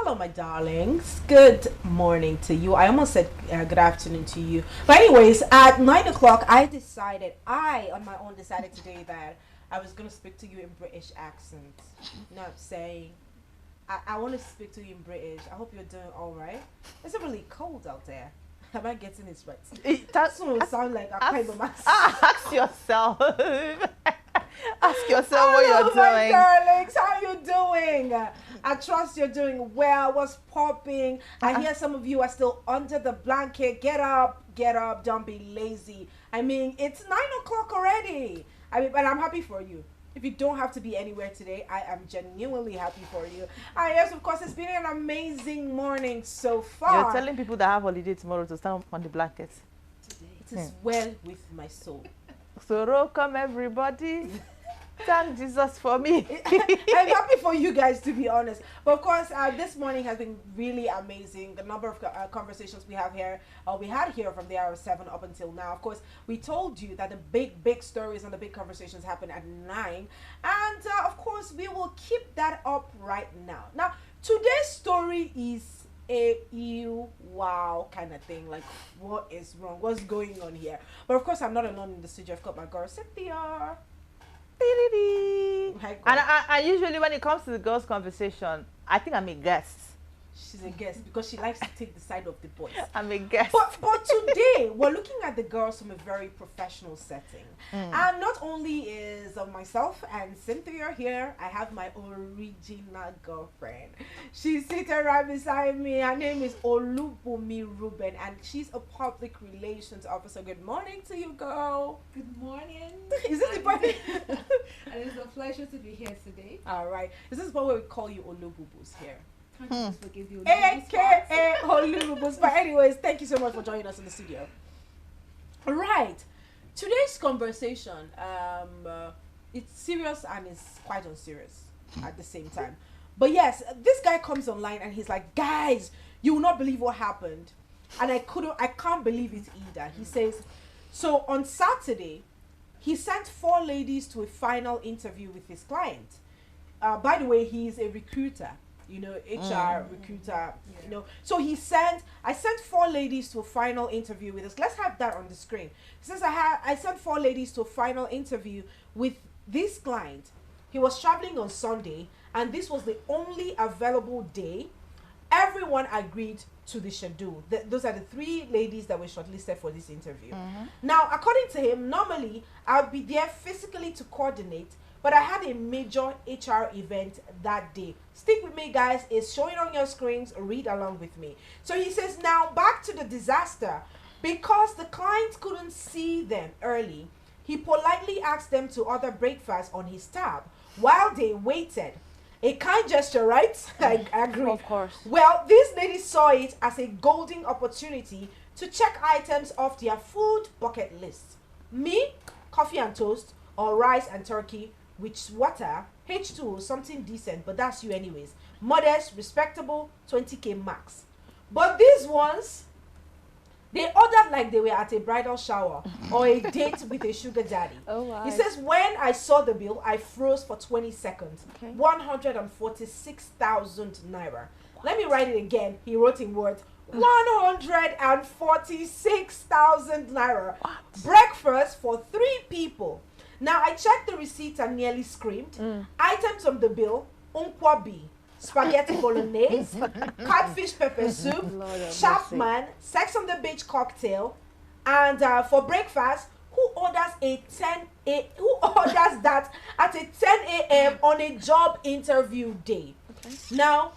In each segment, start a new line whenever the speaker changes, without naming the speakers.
Hello, my darlings. Good morning to you. I almost said good afternoon to you. But anyways, at 9 o'clock, on my own, decided today that I was going to speak to you in British accent. Not saying, I want to speak to you in British. I hope you're doing all right. It's really cold out there. Am I getting it right? That's what it sound like.
Ask yourself. Ask yourself what
Hello,
you're
my
doing.
darlings. How you doing? I trust you're doing well. What's popping? I hear some of you are still under the blanket. Get up, get up. Don't be lazy. I mean, it's 9 o'clock already. I mean, but I'm happy for you. If you don't have to be anywhere today, I am genuinely happy for you. Yes, of course, it's been an amazing morning so far.
You're telling people that have holiday tomorrow to stand up on the blanket.
It is well with my soul.
So welcome everybody. Thank Jesus for me.
I'm happy for you guys, to be honest. But of course, this morning has been really amazing. The number of conversations we had here from the hour 7 up until now. Of course, we told you that the big stories and the big conversations happen at 9. And of course, we will keep that up right now. Now, today's story is a you wow kind of thing. Like, what is wrong? What's going on here? But of course, I'm not alone in the studio. I've got my girl, Cynthia.
And I usually, when it comes to the girls' conversation, I think I'm a guest.
She's a guest because she likes to take the side of the boys.
I'm a guest.
But today we're looking at the girls from a very professional setting. And not only is myself and Cynthia here, I have my original girlfriend. She's sitting right beside me. Her name is Olubumi Ruben, and she's a public relations officer. Good morning to you, girl.
Good morning.
Is this the part?
And it's a pleasure to be here today.
All right. Is this the part where we call you Olububus here?
Can't you just forgive you?
AKA Olububus. But anyways, thank you so much for joining us in the studio. All right. Today's conversation, it's serious and it's quite unserious at the same time. But yes, this guy comes online and he's like, guys, you will not believe what happened. And I can't believe it either. He says, so on Saturday, he sent 4 ladies to a final interview with his client. By the way, he's a recruiter, HR recruiter, So I sent 4 ladies to a final interview with us. Let's have that on the screen. He says, I sent 4 ladies to a final interview with this client. He was traveling on Sunday, and this was the only available day. Everyone agreed to the schedule. Those are the 3 ladies that were shortlisted for this interview. Now, according to him, normally I'll be there physically to coordinate, but I had a major HR event that day. Stick with me, guys. It's showing on your screens. Read along with me. So he says, now back to the disaster. Because the client couldn't see them early, he politely asked them to order breakfast on his tab while they waited. A kind gesture, right? I agree.
Of course.
Well, these ladies saw it as a golden opportunity to check items off their food bucket list. Me, coffee and toast, or rice and turkey with water, H2O, something decent, but that's you anyways. Modest, respectable, 20k max. But these ones, they ordered like they were at a bridal shower or a date with a sugar daddy.
Oh, wow.
He says, when I saw the bill, I froze for 20 seconds.
Okay.
146,000 naira. Let me write it again. He wrote in words. 146,000 naira.
What?
Breakfast for 3 people. Now, I checked the receipts and nearly screamed. Items on the bill, unkwabi, spaghetti bolognese, catfish pepper soup, Chapman, Sex on the Beach cocktail, and for breakfast, who orders that at a 10 a.m. on a job interview day? Okay. Now,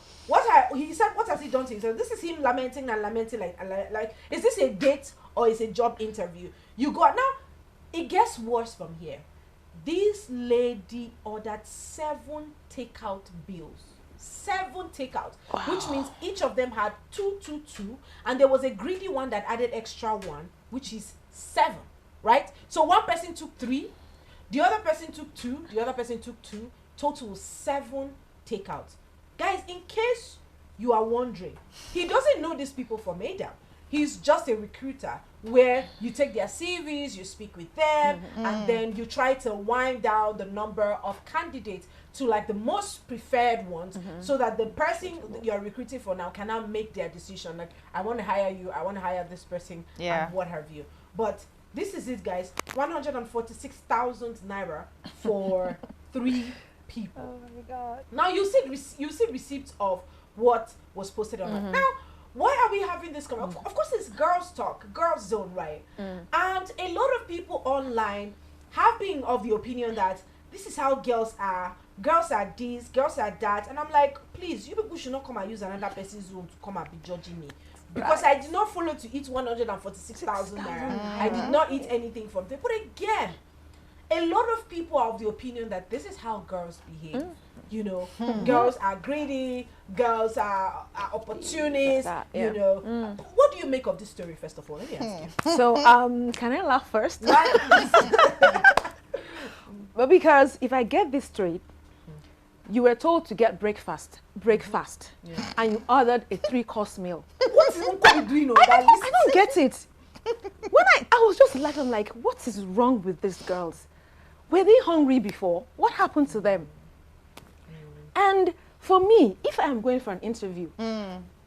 he said, what has he done to himself? This is him lamenting like, is this a date or is a job interview? Now, it gets worse from here. This lady ordered 7 takeout bills. 7 takeouts, wow. Which means each of them had 2, and there was a greedy one that added extra 1, which is 7, right? So one person took 3, the other person took 2, the other person took 2, total 7 takeouts. Guys, in case you are wondering, he doesn't know these people from Adam. he's just a recruiter where you take their CVs, you speak with them, and then you try to wind down the number of candidates to like the most preferred ones, so that the person you're recruiting for now can now make their decision. Like, I want to hire you, I want to hire this person,
Yeah.
and what have you. But this is it, guys. 146,000 naira for 3 people.
Oh my God.
Now you see receipts of what was posted online. Now, why are we having this conversation? Of course, it's girls talk, girls zone, right? And a lot of people online have been of the opinion that this is how girls are. Girls are this, girls are that, and I'm like, please, you people should not come and use another person's zone to come and be judging me, because I did not follow to eat 146,000 naira. I did not eat anything from them. But again, a lot of people are of the opinion that this is how girls behave. You know, girls are greedy, girls are opportunists.
That,
You
yeah.
know, what do you make of this story? First of all, let me ask you.
So, can I laugh first? But because if I get this straight, you were told to get breakfast,
Yeah.
and you ordered a 3-course meal.
What is Nkwari doing on
I
that list?
don't get it. When I was just like, I'm like, what is wrong with these girls? Were they hungry before? What happened to them? And for me, if I'm going for an interview,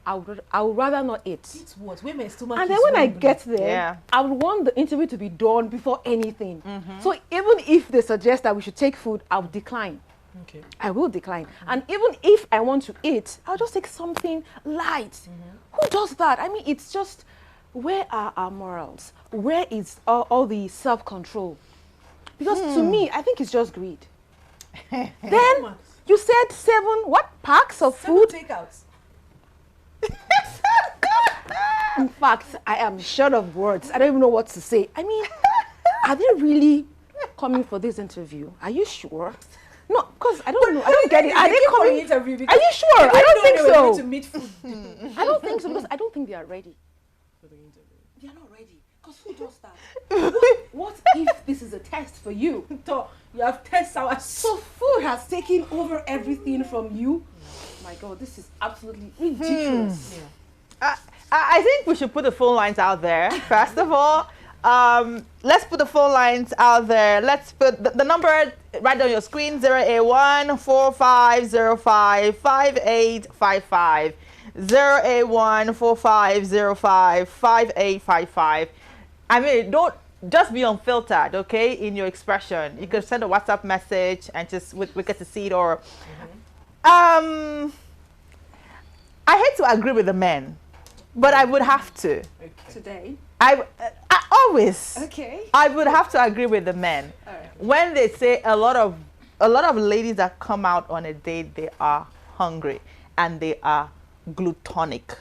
I would rather not eat.
Eat what? Women's stomach
And then
is
when I
hungry.
get there,
Yeah.
I would want the interview to be done before anything. So even if they suggest that we should take food, I would decline.
Okay.
I will decline. And even if I want to eat, I'll just take something light. Who does that? I mean, it's just, where are our morals? Where is all the self-control? Because to me, I think it's just greed. Then you said 7 packs of food?
takeouts.
In fact, I am short of words. I don't even know what to say. I mean, are they really coming for this interview? Are you sure? No, because I don't know. I don't get it. Are they
came for the
coming?
interview?
Are you sure? I don't think
they were going to
so.
meet food
I don't think so, because I don't think they are ready.
for the interview.
They are not ready. Because who does that? What if this is a test for you?
So you have 10 hours.
So food has taken over everything from you? My God, this is absolutely ridiculous.
Yeah.
I think we should put the phone lines out there, first of all. Let's put the phone lines out there. Let's put the number right on your screen, 081 4505 5855. 081 4505 5855. I mean, don't just be unfiltered, okay, in your expression. You can send a WhatsApp message and just we get to see it. Or I hate to agree with the men, but I would have to.
Okay.
Today.
I always
Okay.
I would have to agree with the men
All right.
when they say a lot of ladies that come out on a date, they are hungry and they are glutonic,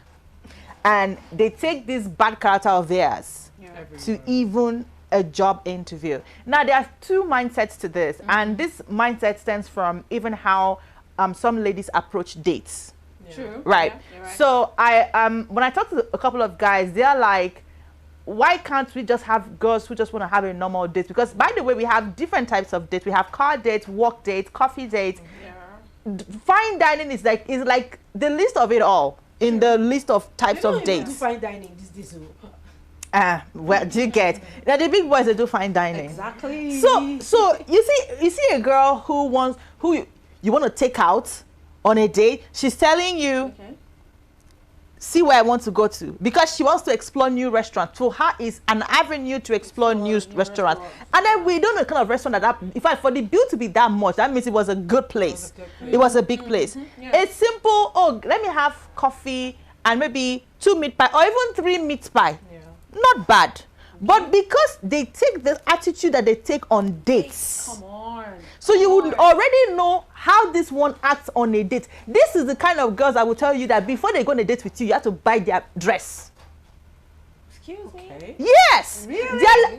and they take this bad character of theirs to even a job interview. Now there are 2 mindsets to this, and this mindset stems from even how some ladies approach dates.
True.
Right.
Yeah, you're right.
So when I talk to a couple of guys, they're like, why can't we just have girls who just want to have a normal date? Because by the way, we have different types of dates. We have car dates, work dates, coffee dates.
Yeah.
Fine dining is like the list of it all in the list of types
They don't
of
even do
dates.
fine dining these days. Oh.
Well, do you get? Now the big boys, they do fine dining.
Exactly.
So you see a girl who you want to take out on a date. She's telling you,
Okay.
see where I want to go to, because she wants to explore new restaurants. For her, is an avenue to explore new restaurants. And then we don't know the kind of restaurant that. In fact, for the bill to be that much, that means it was a good place. It was a big place.
Yeah.
It's simple. Oh, let me have coffee and maybe 2 meat pie or even 3 meat pie.
Yeah.
Not bad. But because they take the attitude that they take on dates,
Come on.
so you would already know how this one acts on a date. This is the kind of girls I will tell you that before they go on a date with you, you have to buy their dress.
Excuse me.
Okay.
Yes.
Really?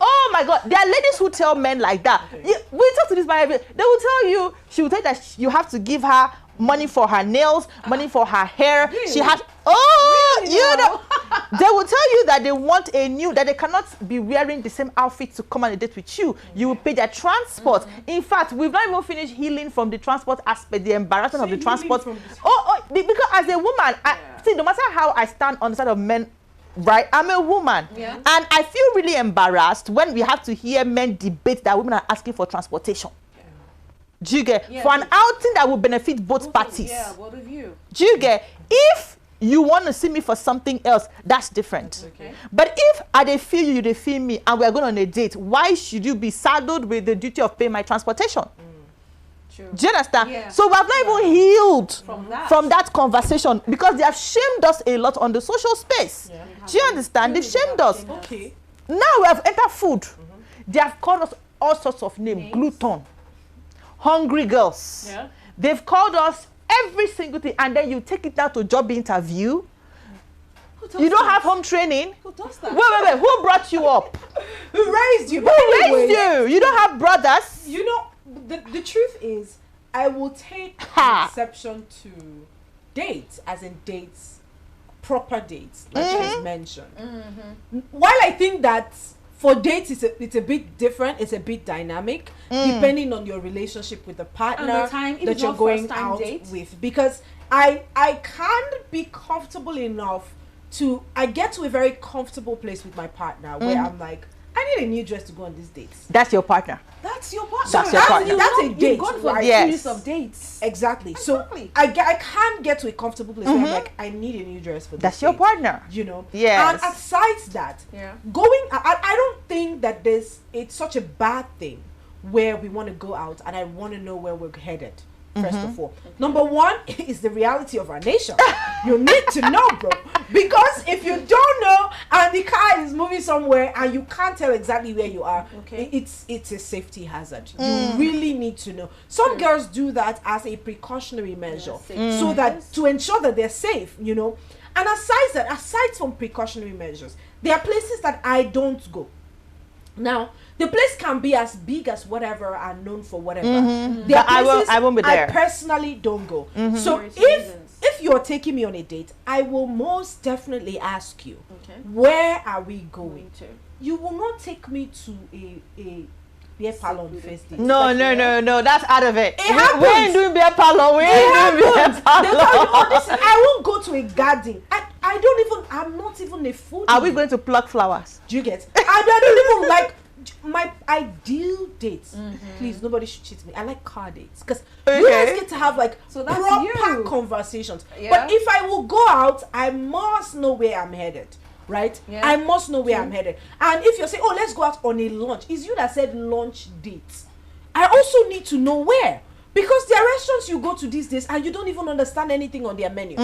Oh my God. There are ladies who tell men like that.
Okay.
We talk to this man every day. They will tell you, she will tell you that you have to give her money for her nails, money for her hair.
Really?
She has, oh,
Really
you
now?
know. They will tell you that they want that they cannot be wearing the same outfit to come on a date with you. You will pay their transport. In fact, we've not even finished healing from the transport aspect, the embarrassment of the
Healing
transport.
from the-
Because as a woman, see, no matter how I stand on the side of men right? I'm a woman.
Yeah.
And I feel really embarrassed when we have to hear men debate that women are asking for transportation. Do you get?
Yeah.
For an outing that will benefit both parties.
Yeah, what of you?
Do you get? If you want to see me for something else, that's different.
Okay.
But if I feel you, they feel me, and we're going on a date, why should you be saddled with the duty of paying my transportation?
True.
Do you understand?
Yeah.
So we have not even healed
From that.
conversation because they have shamed us a lot on the social space.
Yeah.
Do you understand? They shamed us.
Okay.
Now we have entered food. They have called us all sorts of names. Gluten, hungry girls.
Yeah.
They've called us every single thing, and then you take it down to job interview. You don't have home training.
Who does that?
Wait. Who brought you up?
Who raised you?
Who raised you? You don't have brothers.
You know, the truth is, I will take
Ha.
exception to dates, as in dates, proper dates, like she's mentioned. While I think that for dates, it's a bit different, it's a bit dynamic, depending on your relationship with the partner
And the time, if
that
it's
you're
not
going
first-time
out
date.
with. Because I can't be comfortable enough I get to a very comfortable place with my partner where I'm like, I need a new dress to go on these dates.
That's your partner.
That's your partner.
That's your partner.
That's a date,
You've gone for
right?
a
Yes.
series of dates.
Exactly.
Exactly.
So I can't get to a comfortable place where I'm like, I need a new dress for this
That's your
date,
partner.
you know.
Yes.
And aside that,
Yeah.
I don't think that it's such a bad thing where we want to go out and I want to know where we're headed. First of all, number one is the reality of our nation. You need to know, bro, because if you don't know and the car is moving somewhere and you can't tell exactly where you are,
Okay.
it's a safety hazard. You really need to know. Some girls do that as a precautionary measure,
safety
so that to ensure that they're safe, you know. And aside from precautionary measures, there are places that I don't go. Now, the place can be as big as whatever are known for whatever. There are places
I won't be there.
I personally don't go. So
Various
if
reasons.
you're taking me on a date, I will most definitely ask you,
Okay.
where are we going?
Me too.
You will not take me to a beer parlor on the first date.
No, that's out of it. We
happens.
ain't doing beer parlor. We ain't doing beer
They'll tell you,
parlor.
oh, this, I won't go to a garden. I'm not even a foodie.
Are we going to pluck flowers?
Do you get? I don't even like my ideal dates. Please, nobody should cheat me. I like car dates because you guys
Okay.
get to have like
So that's
proper
you.
conversations.
Yeah.
But if I will go out, I must know where I'm headed. Right?
Yeah.
I must know where I'm headed. And if you're saying, oh, let's go out on a lunch, it's you that said lunch dates. I also need to know where. Because there are restaurants you go to these days and you don't even understand anything on their menu.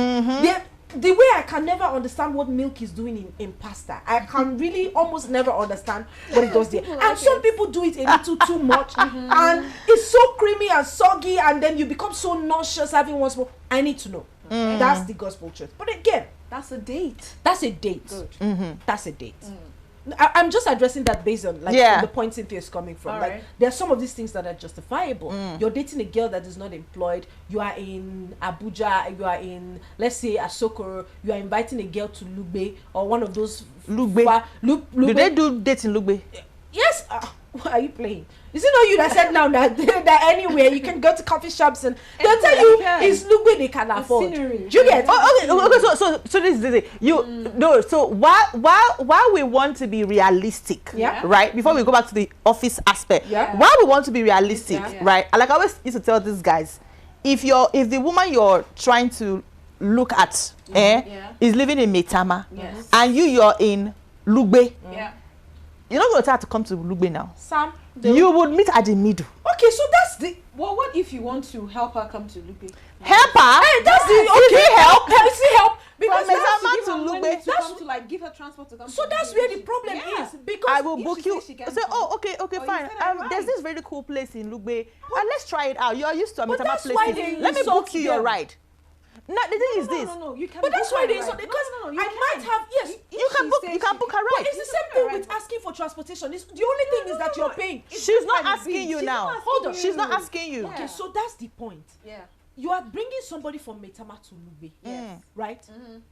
The way I can never understand what milk is doing in pasta, I can really almost never understand what it does there. And some people do it a little too much, and it's so creamy and soggy, and then you become so nauseous having one spoon. I need to know. That's the gospel truth. But again,
That's a date.
that's a date.
Good.
That's a date. I'm just addressing that based on like
Yeah.
the point Cynthia is coming from.
All
Like
right.
there are some of these things that are justifiable. You're dating a girl that is not employed. You are in Abuja. You are in, let's say, Asokoro. You are inviting a girl to Lugbe or one of those
Lugbe.
Lugbe.
Do they do dates in Lugbe?
Yes. What are you playing? Is it not you that said now that anywhere you can go to coffee shops and they'll tell you
can.
it's Lugbe they can afford.
scenery.
Do you get?
Okay. So this is it. No. So while we want to be realistic,
Yeah.
right? Before we go back to the office aspect,
Yeah.
while we want to be realistic,
Yeah.
right? Like I always used to tell these guys, if the woman you're trying to look at,
Yeah.
is living in Metama,
Yes.
and you're in Lugbe,
Yeah.
you're not going to tell her to come to Lugbe now.
Sam.
You would meet at the middle.
Okay, so that's the.
Well, what if you want to help her come to Lupe?
Help her.
Hey, that's the.
Is
Okay,
it help?
Is it help? Because
From
that's
Metama
the-
to Lugbe.
To come to like give her transport to come.
So
to
that's
Lugbe.
where the problem
Yeah.
is. Because
I will
if
book
she
you.
says she can
Say,
come.
oh, okay,
Oh, you
fine.
said that
There's
right.
this very cool place in Lugbe. Let's try it out. You're used to
But
Amitama
that's
places.
why they
Let me
insult
book you your
them.
ride. No, the thing is this.
No, you can.
But that's
book
why
her
they
ride.
insult because
No, you
I
can.
might have yes.
You can book. You can book her
But
ride.
it's the same thing with asking for transportation. It's, the only thing is that you're paying.
She's not asking you now.
Hold on.
She's not asking you.
Yeah.
Okay, so that's the point.
Yeah.
You are bringing somebody from Metama to Lugbe,
Yes.
right?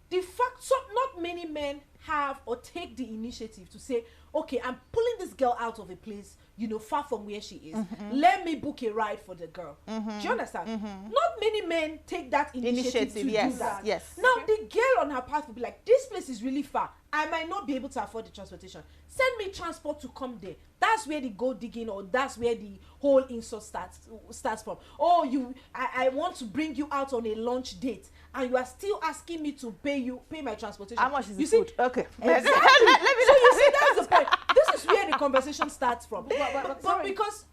The fact, so not many men have or take the initiative to say, okay, I'm pulling this girl out of a place, far from where she is. Let me book a ride for the girl. Do you understand? Not many men take that initiative to
yes,
do that.
yes.
Now, the girl on her path will be like, this place is really far. I might not be able to afford the transportation. Send me transport to come there. That's where the gold digging, or that's where the whole insult starts from. Oh, I want to bring you out on a lunch date, and you are still asking me to pay my transportation.
How much is the
see?
food? Okay.
Exactly. So you see, that's the point. This is where the conversation starts from. But because,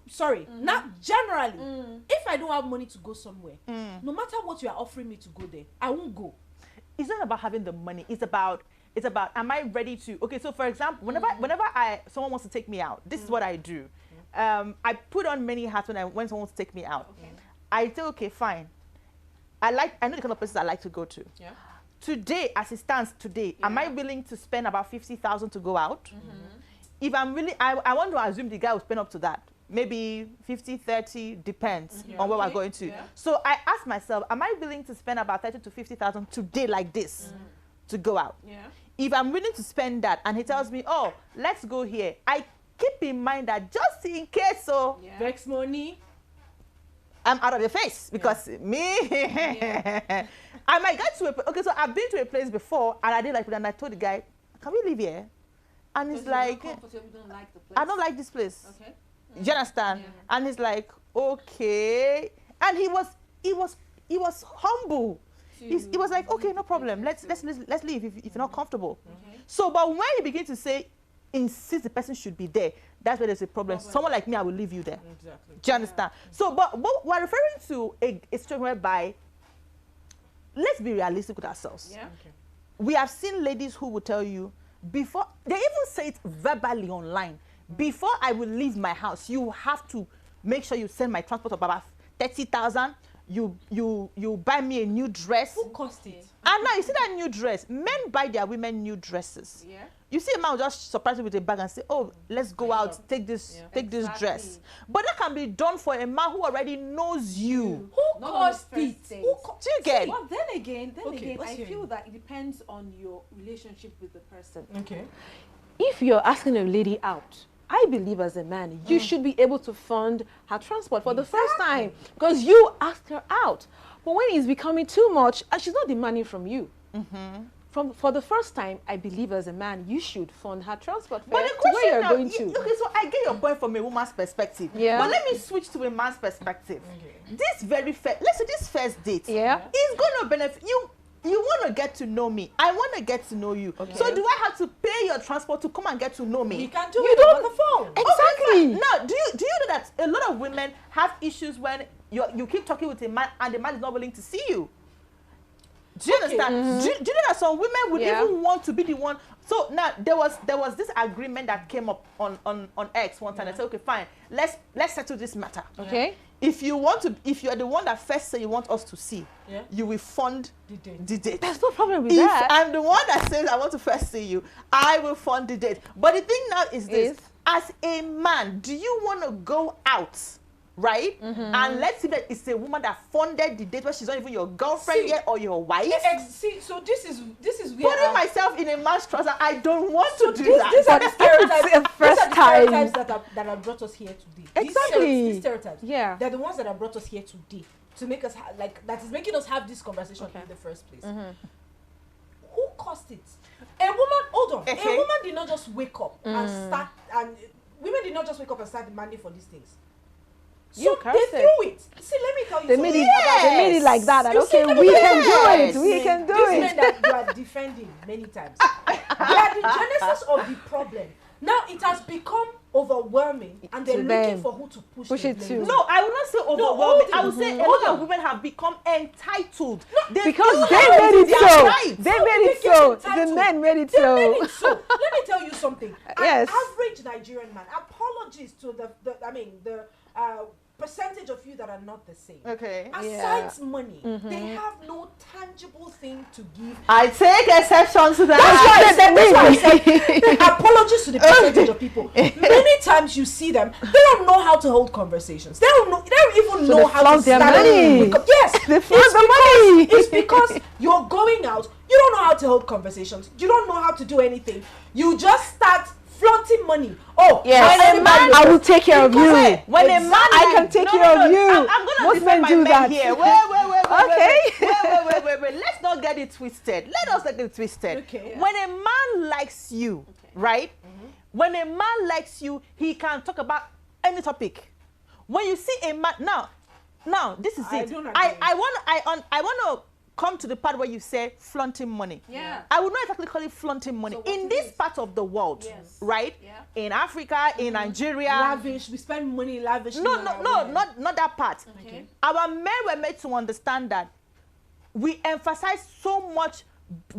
now generally, if I don't have money to go somewhere, no matter what you are offering me to go there, I won't go.
It's not about having the money. It's about am I ready to? Okay, so for example, whenever someone wants to take me out, this is what I do. I put on many hats when someone wants to take me out.
Okay.
I say, okay, fine. I know the kind of places I like to go to.
Yeah.
Today, as it stands today, am I willing to spend about 50,000 to go out? If I'm really, I want to assume the guy will spend up to that. Maybe 50, 30, depends on where we're going to.
Yeah.
So I ask myself, am I willing to spend about 30 to 50,000 today like this to go out?
Yeah.
If I'm willing to spend that and he tells me, oh, let's go here, I keep in mind that just in case,
Vex money.
I'm out of your face because me, I might get to okay, so I've been to a place before and I did like, and I told the guy, can we live here? And he's like,
don't like the place.
I don't like this place.
Okay.
Do you understand?
Yeah.
And he's like, okay. And he was humble. He was like, okay, no problem. Let's leave if you're not comfortable.
Okay.
So, but when you begin to say, insist the person should be there, that's where there's a problem. Someone like me, I will leave you there.
Exactly.
Do you understand? So, but we're referring to a situation whereby, let's be realistic with ourselves.
Yeah.
Okay.
We have seen ladies who will tell you, before, they even say it verbally online, before I will leave my house, you have to make sure you send my transport of about 30,000. You buy me a new dress.
Who cost it?
And now you see that new dress. Men buy their women new dresses.
Yeah.
You see a man will just surprise you with a bag and say, oh, let's go out, take this this dress. But that can be done for a man who already knows you.
Who
Not
cost
on the
it?
first date.
Do you get?
But then again,
let's
I
hear
feel
you.
that it depends on your relationship with the person.
Okay.
If you're asking a lady out, I believe as a man, you should be able to fund her transport for the first time because you asked her out. But when it's becoming too much, she's not demanding from you. For the first time, I believe as a man, you should fund her transport fare
But the
to
question
where you're
now,
going to.
okay, so I get your point from a woman's perspective.
Yeah.
But let me switch to a man's perspective.
Okay.
This very first, let's say this first date,
Yeah.
is going to benefit you. You want to get to know me. I want to get to know you.
Okay.
So do I have to pay your transport to come and get to know me?
We can do
You
it
don't-
over the phone.
Exactly.
Now, do you know that a lot of women have issues when you keep talking with a man and the man is not willing to see you? Do you understand? Do you know that some women would even want to be the one? So now there was this agreement that came up on X one time. I said, okay, fine, let's settle this matter.
Okay.
If you are the one that first say you want us to see,
Yeah.
you will fund
The date.
the date.
There's no problem with
If
that.
I'm the one that says I want to first see you, I will fund the date. But the thing now is this: as a man, do you want to go out, right? And let's see that it's a woman that funded the date, where she's not even your girlfriend
See,
yet or your wife.
See, so this is where
Putting myself in a man's trouser, I don't want to do
these
that.
are the stereotypes.
It's the first
These are the
time.
stereotypes that have brought us here today.
Exactly.
These stereotypes.
Yeah.
They're the ones that have brought us here today to make us that is making us have this conversation
Okay.
in the first place. Who caused it? A woman. Hold on.
Okay.
A woman did not just wake up and start. And women did not just wake up and start demanding for these things. So
You
they
cursed
threw it. See, let me tell you.
They
something.
made it. They made it like that. That
You
okay,
see, let me
we
tell
can
you.
do
Yes.
it. We can do
These
it.
men that you are defending many times. They are the genesis of the problem. Now it has become overwhelming, and they're
To
looking
them.
for who to push
Push
the
it
blame
to.
No, I will not say overwhelming.
hold
I
on.
will say a
Hold
lot of
on.
women have become entitled. They
Because
feel
they
like
made it
they are
so.
right.
They
How
made
did
it
they get
so.
entitled?
The men made it
They
so.
made it so. Let me tell you something.
Yes.
An average Nigerian man. Apologies to the percentage of you that are not the same.
Okay.
Aside money, they have no tangible thing to give.
I take exception to that.
That's why I said apologies to the percentage of people. Many times you see them, they don't know how to hold conversations. They don't even know
they
how to
flaunt their
stand
money.
Yes,
They flaunt the money.
it's because you're going out. You don't know how to hold conversations. You don't know how to do anything. You just start flaunting money. Oh,
Yes,
when a man-
I will take care of you.
When a man
I can take care of you.
I'm gonna
Most
defend
men
my
do
men
that.
here. Wait. Let's not get it twisted. Let us not get it twisted.
Okay.
When a man likes you, right? When a man likes you, he can talk about any topic. When you see a man now, this is
I
it.
don't agree.
I want to come to the part where you say flaunting money.
Yeah.
I would not exactly call it flaunting money.
So what
In
it
this
is?
part of the world,
Yes.
right?
Yeah.
In Africa, in Nigeria.
lavish. We spend money lavishly.
No,
on
no,
our
no,
women.
not that part.
Okay.
Our men were made to understand that we emphasize so much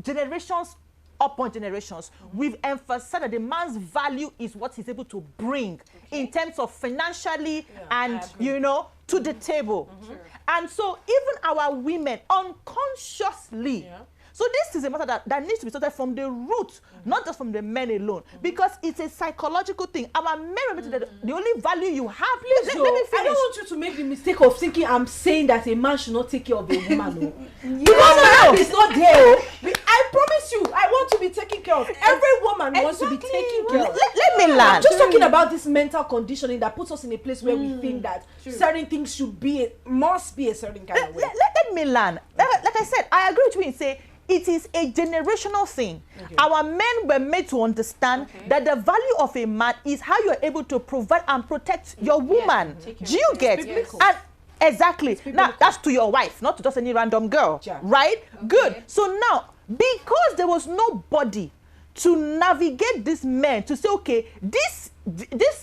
generations upon generations. We've emphasized that the man's value is what he's able to bring in terms of financially and, to the table. And so even our women unconsciously, so this is a matter that needs to be started from the root, not just from the men alone, because it's a psychological thing. Our men remember that the only value you have, let
So,
me
I don't
finish.
want you to make the mistake of thinking I'm saying that a man should not take care of a woman. No.
No,
Because
no,
my
no.
hand is not there. Oh. I promise you, I want to be taken care of. Every woman wants to be taken care of.
Let me
I'm
land.
just talking about this mental conditioning that puts us in a place where we think that certain things must be a certain kind of way.
Let me learn. Like I said, I agree with you and say it is a generational thing.
Okay.
Our men were made to understand that the value of a man is how you're able to provide and protect your woman.
take care
Do you
of
get?
biblical.
And exactly. Now that's to your wife, not to just any random girl,
Yeah.
right? Good. So now, because there was nobody to navigate these men to say, okay, this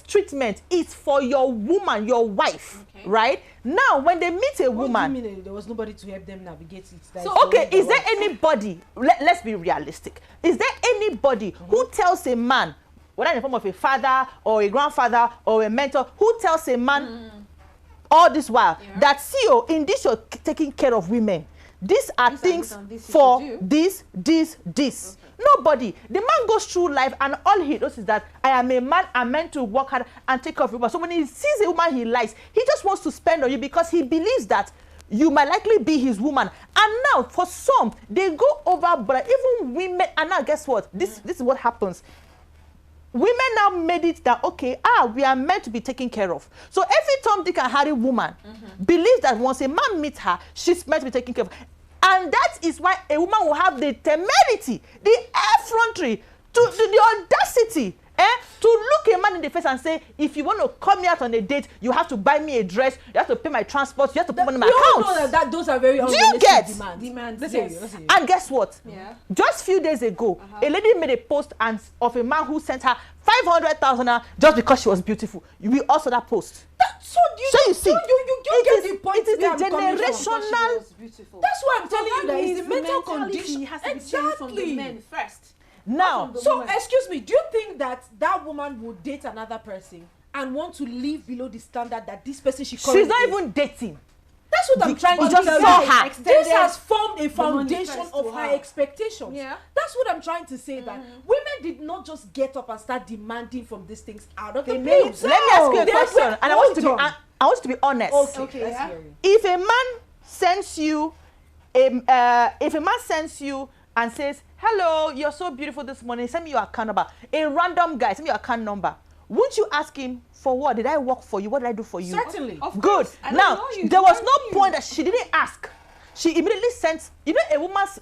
treatment is for your woman, your wife, right? Now, when they meet a
What
woman,
do you mean there was nobody to help them navigate it? That
so
is
okay,
the
is there
way
anybody? Let's be realistic. Is there anybody who tells a man, whether in the form of a father or a grandfather or a mentor, who tells a man all this while that see, oh, in this you're taking care of women. These are things
and this you
for
should
this. Nobody. The man goes through life and all he knows is that I am a man, I'm meant to work hard and take care of women. So when he sees a woman he likes, he just wants to spend on you because he believes that you might likely be his woman. And now for some, they go overboard. Even women, and now guess what? This is what happens. Women now made it that, okay, we are meant to be taken care of. So every Tom, Dick, and Harry woman believes that once a man meets her, she's meant to be taken care of. And that is why a woman will have the temerity, the effrontery, the audacity, to look a man in the face and say, if you want to come here out on a date, you have to buy me a dress, you have to pay my transport, you have to put money in my
we all
account.
know that those are very
you
unrealistic
get?
demands.
Let's
Let's
yes.
hear you.
And guess what?
Yeah.
Just a few days ago, a lady made a post of a man who sent her 500,000 just because she was beautiful. We also that post.
So you
see,
you
it
get the point.
is
where
the
I'm coming from.
generational.
Beautiful.
That's why I'm telling you that
means
it's the mental
mentality
condition.
has to be changed from the men first.
Now,
from the
So,
woman.
excuse me, do you think that woman would date another person and want to live below the standard that this person she
she's
currently
not
is?
even dating.
That's what I'm trying
you
to
just
tell
saw
you.
her.
This has formed a foundation
manifest
of
to
her
her.
expectations.
Yeah.
That's what I'm trying to say. That women did not just get up and start demanding from these things out of the
made
blue.
it
Let me ask you a
They
question,
were-
and I want you to
hold
be.
on.
I want you to be honest.
Okay, let's
yeah.
hear you.
If a man sends you, and says, "Hello, you're so beautiful this morning. Send me your account number." A random guy send me your account number. Wouldn't you ask him for what? Did I work for you? What did I do for you?
Certainly.
Of
Good.
course. I don't
Now
know you.
there was
I
no
know you.
point that she didn't ask. She immediately sent. You know, a woman's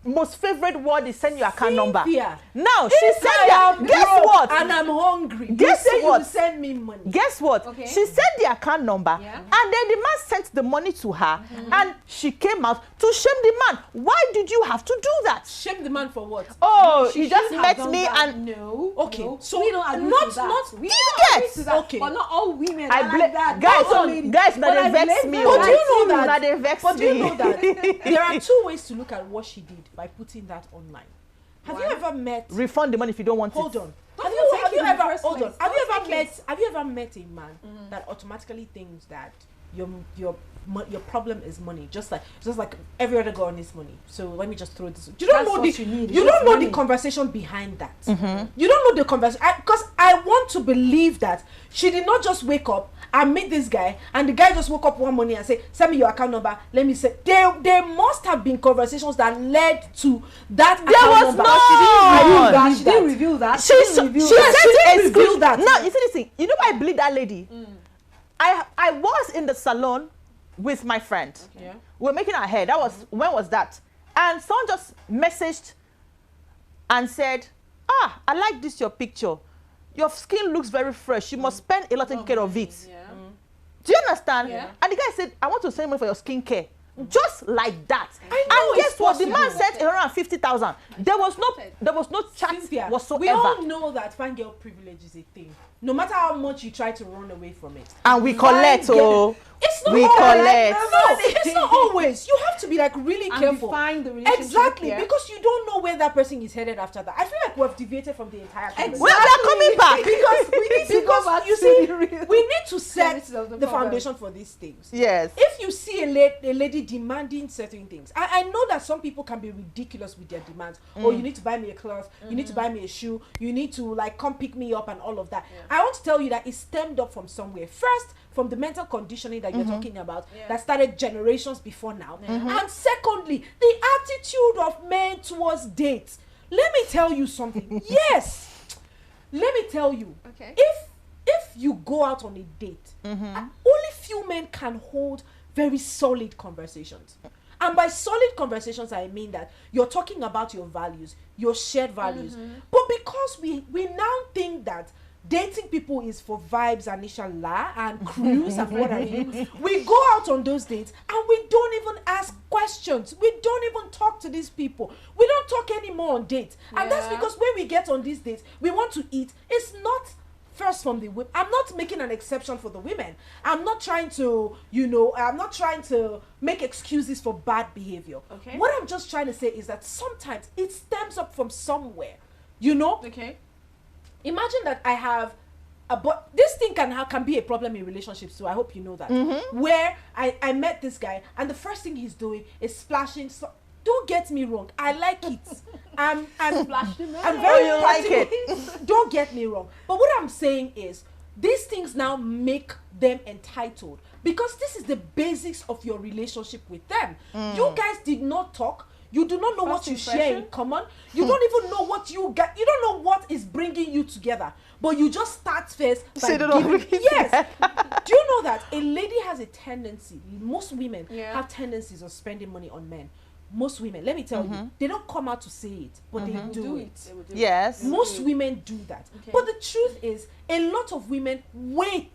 most favorite word is send your account number.
Cynthia,
Now she
if
sent
I am
their. Guess
broke
what?
and I'm hungry,
Guess
you say
what?
you send me money.
Guess what?
Okay.
She sent the account number,
Yeah.
and then the man sent the money to her, and she came out to shame the man. Why did you have to do that?
Shame the man for what?
Oh,
She
he just
shouldn't have
met
done
me
that.
and
no.
Okay,
no.
so
we don't agree
not-
to that.
not-
We
Do you
don't agree
get?
to that.
Okay.
But not all women
I
are
blame
like that.
guys.
Not all
So
ladies.
guys, now
But
they
I
vex
blame
me.
them.
But do you
oh.
know that?
Now they vex
But do you
me.
know that there are two ways to look at what she did by putting that online. Have you
Why?
ever met?
Refund the money if you don't want
Hold
it.
on.
Don't
Have
take
you
it in the
ever
first
hold on?
place.
Have you
Don't
ever
take
met?
it.
Have you ever met a man that automatically thinks that your problem is money, just like every other girl needs money? So let me just throw this. You don't
That's
know
what
the
you need.
you
It's
don't
just
know
money.
the conversation behind that. You don't know the conversation because I I want to believe that she did not just wake up and meet this guy, and the guy just woke up one morning and say, send me your account number, let me say. There must have been conversations that led to that account number.
She didn't reveal that.
She didn't
reveal that.
No, you see this thing. You know why I believe that lady? I was in the salon with my friend.
Yeah.
We were making our hair. That was when was that? And someone just messaged and said, I like this your picture. Your skin looks very fresh. You must spend a lot taking care of it.
Yeah.
Do you understand?
Yeah.
And the guy said, I want to send money for your skincare. Just like that.
I know
And
it's
guess what? The man
possible.
said 150,000. There was no chat
Cynthia,
whatsoever.
we all know that fangirl privilege is a thing. No matter how much you try to run away from it.
And we collect, oh.
It's not
We
always.
collect.
No, it's not always. You have to be like really
And
careful.
define the relationship.
Exactly,
Yeah.
because you don't know where that person is headed after that. I feel like we've deviated from the entire conversation.
Well, we are coming back.
Because we need to
go back
you
to
see,
the real
we need to set
premise of the
the
problem.
foundation for these things.
Yes.
If you see a lady demanding certain things, I know that some people can be ridiculous with their demands. Oh, you need to buy me a cloth, you need to buy me a shoe, you need to like come pick me up and all of that. I want to tell you that it stemmed up from somewhere. First, from the mental conditioning that you're talking about, that started generations before now. And secondly, the attitude of men towards dates. Let me tell you something. Yes. Let me tell you.
Okay.
If you go out on a date, only few men can hold very solid conversations. And by solid conversations, I mean that you're talking about your values, your shared values. But because we now think that dating people is for vibes and inshallah and cruise and what have you, we go out on those dates and we don't even ask questions. We don't even talk to these people. We don't talk anymore on dates. And that's
Yeah.
because when we get on these dates, we want to eat. It's not first from the women. I'm not making an exception for the women. I'm not trying to, I'm not trying to make excuses for bad behavior.
Okay.
What I'm just trying to say is that sometimes it stems up from somewhere. You know?
Okay.
Imagine that I have but this thing can be a problem in relationships too. I hope you know that. Where I met this guy and the first thing he's doing is splashing. So, don't get me wrong, I like it. I'm very
you like
practical. Don't get me wrong. But what I'm saying is these things now make them entitled because this is the basics of your relationship with them. You guys did not talk. You do not know what you share in common. You don't even know what you get. You don't know what is bringing you together. But you just start first by giving. Yes. Do you know that a lady has a tendency, most women have tendencies of spending money on men. Most women, let me tell you, they don't come out to say it, but they do it.
They will do
Yes.
Most women do that.
Okay.
But the truth is, a lot of women wait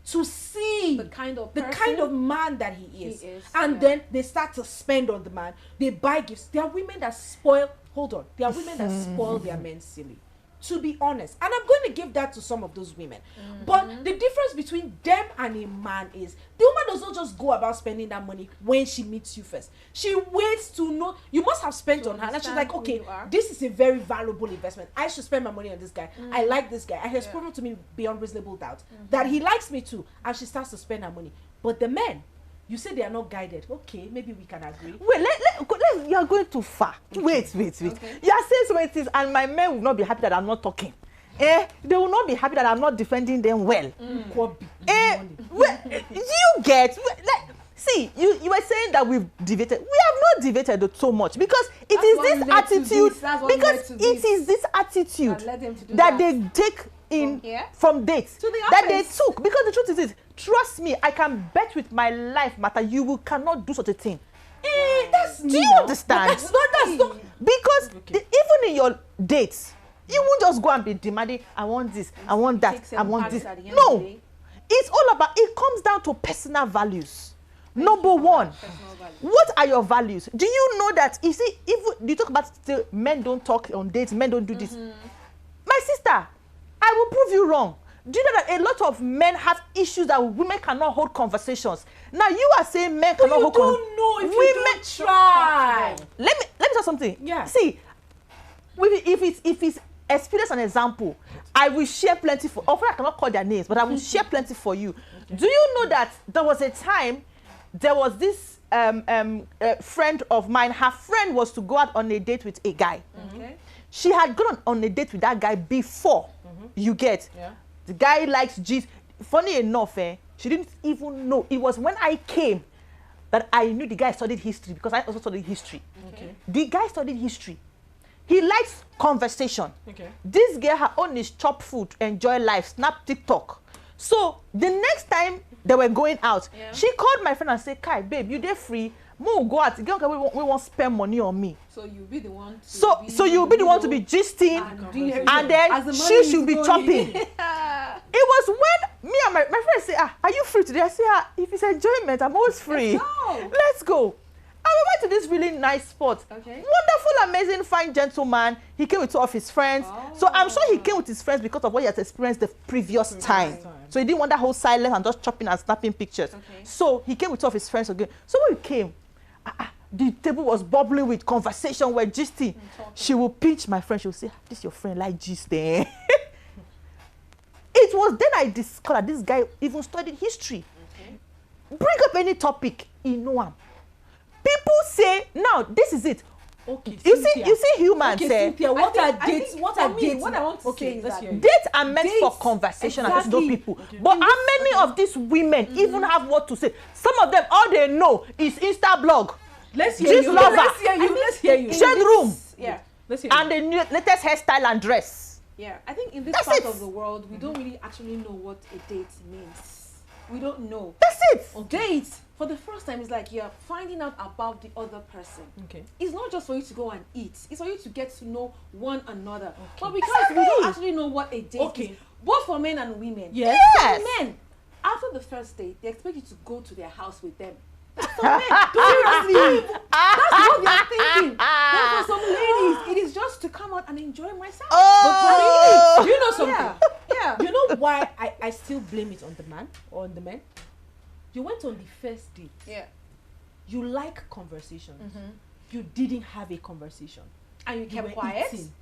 to see
the kind of
the
person
kind of man that he is, and
yeah.
then they start to spend on the man. They buy gifts. There are women that spoil. Hold on, there are women that spoil their men silly. To be honest, and I'm going to give that to some of those women. But the difference between them and a man is the woman does not just go about spending that money when she meets you first. She waits to know you must have spent on her, and she's like, okay, this is a very valuable investment. I should spend my money on this guy. I like this guy. And he has proven to me beyond reasonable doubt that he likes me too, and she starts to spend her money. But the men, you say they are not guided. Okay, maybe we can agree.
Wait, you are going too far. Wait. Okay. You are saying so many things, and my men will not be happy that I'm not talking. They will not be happy that I'm not defending them well. You get, see, you were saying that we've deviated. We have not deviated so much because it is this attitude. Because it is this attitude that they take in from dates that they took. Because the truth is this, trust me, I can bet with my life matter you cannot do such a thing. Do you understand?
That's not.
Because even in your dates, you won't just go and be demanding, I want this, I want that, I want this. No. It's all about, it comes down to personal values. Number one, what are your values? Do you know that, you see, if you talk about still, men don't talk on dates, men don't do this. My sister, I will prove you wrong. Do you know that a lot of men have issues that women cannot hold conversations? Now you are saying men cannot hold conversations.
You don't know if you don't try.
Let me tell you something.
Yeah.
See, if it's experience and example, I will share plenty for. Often I cannot call their names, but I will share plenty for you. Okay. Do you know that there was a time, there was this friend of mine. Her friend was to go out on a date with a guy.
Okay.
She had gone on a date with that guy before. You get.
Yeah.
The guy likes gist. Funny enough, she didn't even know. It was when I came that I knew the guy studied history, because I also studied history.
Okay.
The guy studied history. He likes conversation.
Okay.
This girl, her own is chop food, enjoy life, snap TikTok. So the next time they were going out, she called my friend and said, Kai, babe, you dey free? Mo go out. Girl, we won't spend money on me.
So you'll be the one to
So you'll be the one to be gisting, and then she should be chopping. It was when me and my friend say, are you free today? I say, if it's enjoyment, I'm always free. Let's go. And we went to this really nice spot.
Okay.
Wonderful, amazing, fine gentleman. He came with two of his friends. So I'm sure he came with his friends because of what he has experienced the previous time. So he didn't want that whole silence and just chopping and snapping pictures.
Okay.
So he came with two of his friends again. So when we came, the table was bubbling with conversation. We're gisting. She will pinch my friend. She will say, this your friend like gist, eh? It was then I discovered this guy even studied history.
Okay.
Bring up any topic, he know him. People say, now this is it.
Okay.
You see humans
Okay,
say,
Cynthia, what
I
are
think-
dates? What are dates?
What I want to say is
let's
that
hear you.
dates are meant for
Dates,
conversation and to know
exactly.
people. But how many of these women even have what to say? Some of them, all they know is Insta blog,
Let's hear
Gist
you.
lover.
Let's hear you. Let's hear you.
Shed room,
Yeah.
Let's hear you.
and the new, latest hairstyle and dress.
Yeah. I think in this
That's
part
it.
of the world, we don't really actually know what a date means. We don't know.
That's it.
Date, for the first time, is like you're finding out about the other person.
Okay.
It's not just for you to go and eat. It's for you to get to know one another. But because we
Exactly.
don't actually know what a date
Okay.
is, both for men and women.
Yes.
Yes.
Men, after the first date, they expect you to go to their house with them. That's for men. Seriously. That's what they're thinking. Then for some ladies, it is just to come out and enjoy myself.
Oh.
Do you know something?
Yeah. Yeah.
You know why I still blame it on the man or on the men? You went on the first date.
Yeah.
You like conversations. You didn't have a conversation.
And you
You
kept
were
quiet.
eating,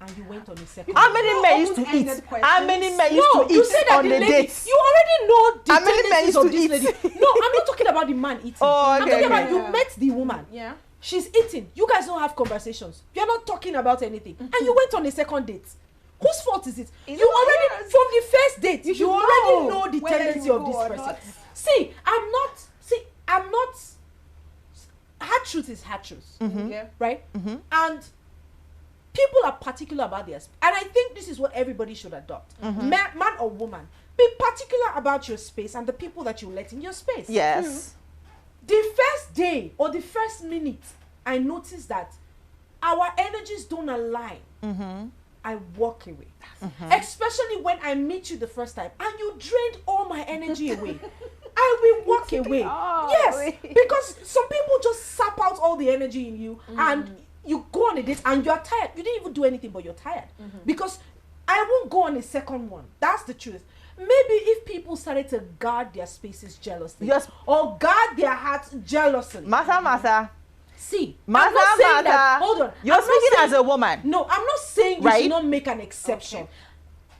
and you went on a second.
How
date.
many men used to eat?
Open-ended
How many men used
No,
to
you
eat
said that
on
the
the
lady.
dates?
You already know the
How many men
tendencies
used
of
to
this
eat?
lady. No, I'm not talking about the man eating.
Oh,
I'm
okay,
talking
okay.
about you met the woman.
Yeah.
She's eating. You guys don't have conversations. You're not talking about anything. And you went on a second date. Whose fault is it?
It's
You
not
already,
yours.
from the first date, you,
should
already
know
know the
whether
tendency
you
of this
go or
person.
not.
See, I'm not, hard truth is hard truth.
Yeah.
Right? And people are particular about their space. And I think this is what everybody should adopt. Man or woman, be particular about your space and the people that you let in your space.
Yes.
The first day or the first minute, I noticed that our energies don't align. I walk away. Especially when I meet you the first time and you drained all my energy away. I will walk away. Yes, because some people just sap out all the energy in you and you go on a date and you're tired. You didn't even do anything, but you're tired. Because I won't go on a second one. That's the truth. Maybe if people started to guard their spaces jealously,
Yes.
or guard their hearts jealously.
Masa.
See,
Masa,
I'm not saying that.
Masa.
Hold on.
You're
I'm not
speaking
saying-
as a woman.
No, I'm not saying you
Right?
should not make an exception.
Okay.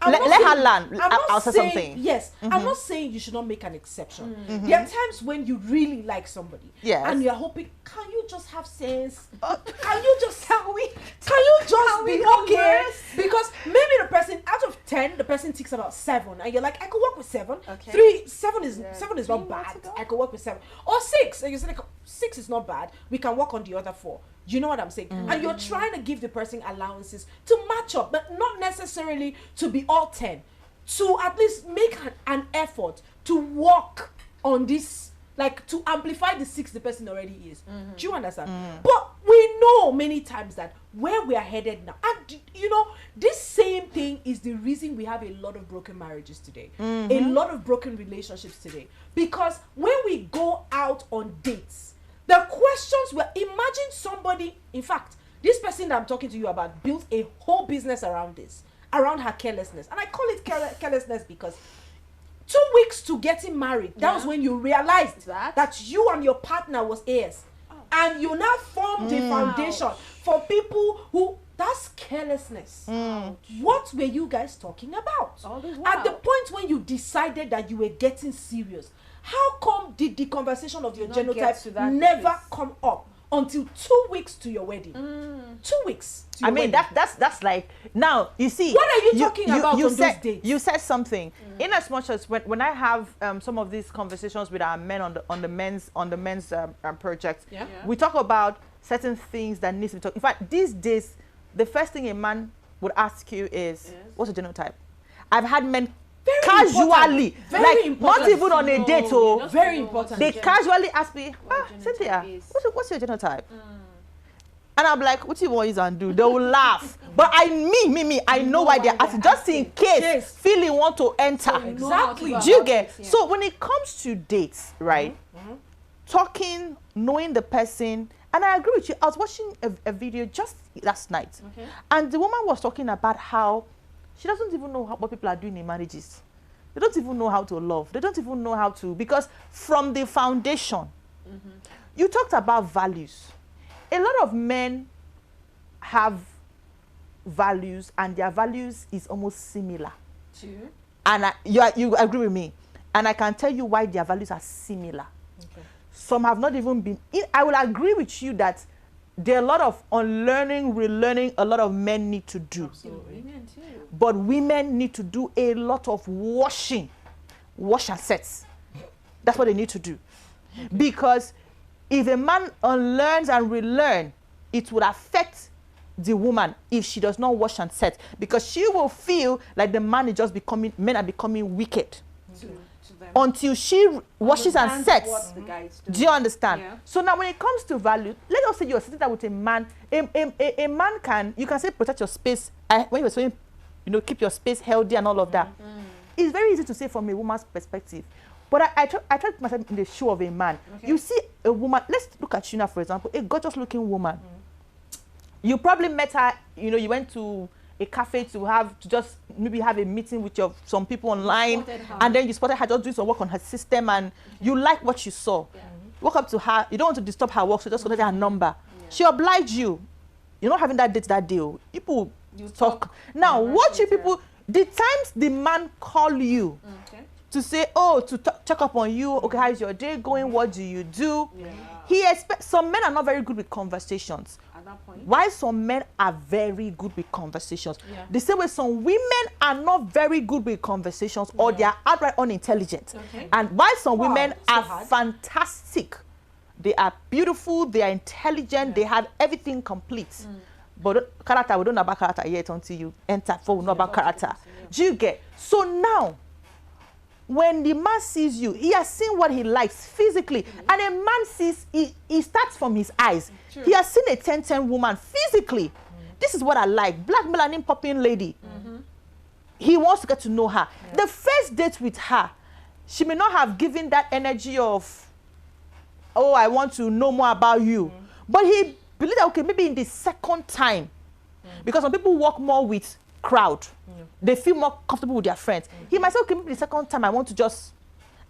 I'm
Let
not
her
saying-
learn.
I'm not
I'll say
saying-
something.
Yes, I'm not saying you should not make an exception. There are times when you really like somebody,
Yes.
and you're hoping, can you just have sense? Can you just can you just be okay? Because maybe the person out of 10, the person ticks about 7, and you're like, I could work with 7.
Okay.
7 is not
3 more
bad.
to go.
I could work with 7 or 6. And you say like 6 is not bad. We can work on the other 4. You know what I'm saying? And you're trying to give the person allowances to match up, but not necessarily to be all 10. To at least make an effort to work on this, like to amplify the 6 the person already is. Do you understand? But we know many times that where we are headed now, and you know, this same thing is the reason we have a lot of broken marriages today, a lot of broken relationships today. Because when we go out on dates, the questions were, imagine somebody, in fact, this person that I'm talking to you about built a whole business around this, around her carelessness. And I call it carelessness because 2 weeks to getting married, that was when you realized that you and your partner was heirs. And you now formed a foundation for people who, that's carelessness. What were you guys talking about? At the point when you decided that you were getting serious, how come did the conversation of your
not get to
genotype
that
never
place.
come up? until 2 weeks to your wedding. 2 weeks to your
I mean,
wedding.
that's like, now you see.
What are you talking about on
said,
those dates?
You said something. In as much as when I have some of these conversations with our men on the men's project, we talk about certain things that needs to be talked. In fact, these days, the first thing a man would ask you is, what's your genotype? I've had men casually, like not even on a date,
very important.
they casually ask me, Cynthia, what's your genotype? And I'm like, what do you want to do? They will laugh. But I know why they're asking, just in case feeling want to enter.
Exactly.
Do you get? So when it comes to dates, right? Talking, knowing the person, and I agree with you. I was watching a video just last night, and the woman was talking about how she doesn't even know what people are doing in marriages. They don't even know how to love. They don't even know how to, because from the foundation, you talked about values. A lot of men have values, and their values is almost similar. And you agree with me. And I can tell you why their values are similar. Some have not even been. I will agree with you that there are a lot of unlearning, relearning a lot of men need to do.
Absolutely.
But women need to do a lot of washing. Wash and sets. That's what they need to do. Because if a man unlearns and relearn, it would affect the woman if she does not wash and set. Because she will feel like the man is just becoming, men are becoming wicked. Until she washes and sets. Do you understand? So now when it comes to value, let us say you're sitting there with a man. A man can, you can say protect your space. When you're saying, keep your space healthy and all of that. It's very easy to say from a woman's perspective. But I try to put myself in the shoe of a man. You see a woman, let's look at you now, for example, a gorgeous looking woman. You probably met her, you went to a cafe to just maybe have a meeting with some people online, and then you spotted her just doing some work on her system, and you like what you saw. Walk up to her, you don't want to disturb her work, so just collect her number. She obliged you. You're not having that date that day. People talk. Now, what you people, the times the man call you to say, to check up on you, okay, how's your day going? What do you do? He expects, some men are not very good with conversations.
At that point.
Why some men are very good with conversations. The same way some women are not very good with conversations, or they are outright unintelligent. And why some women are fantastic. They are beautiful, they are intelligent, they have everything complete. But character, we don't know about character yet until you enter for we know about character. Do you get? So now, when the man sees you, he has seen what he likes physically. And a man sees, he starts from his eyes. He has seen a 10-10 woman physically. This is what I like. Black melanin popping lady. He wants to get to know her. The first date with her, she may not have given that energy of, oh, I want to know more about you. But he believed that, okay, maybe in the second time, because some people work more with crowd. They feel more comfortable with their friends. He might say, okay, maybe the second time I want to just,